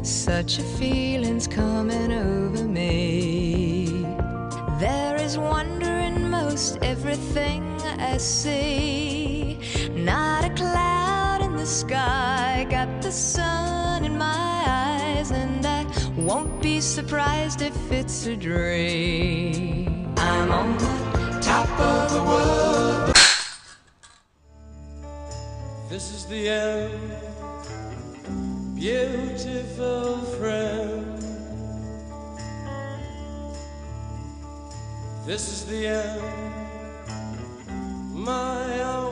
Such a feeling's coming over me. There is wonder in most everything I see. Not a cloud in the sky, got the sun in my eyes, and I won't be surprised if it's a dream. I'm on the top of the world. This is the end, beautiful friend. This is the end, my own.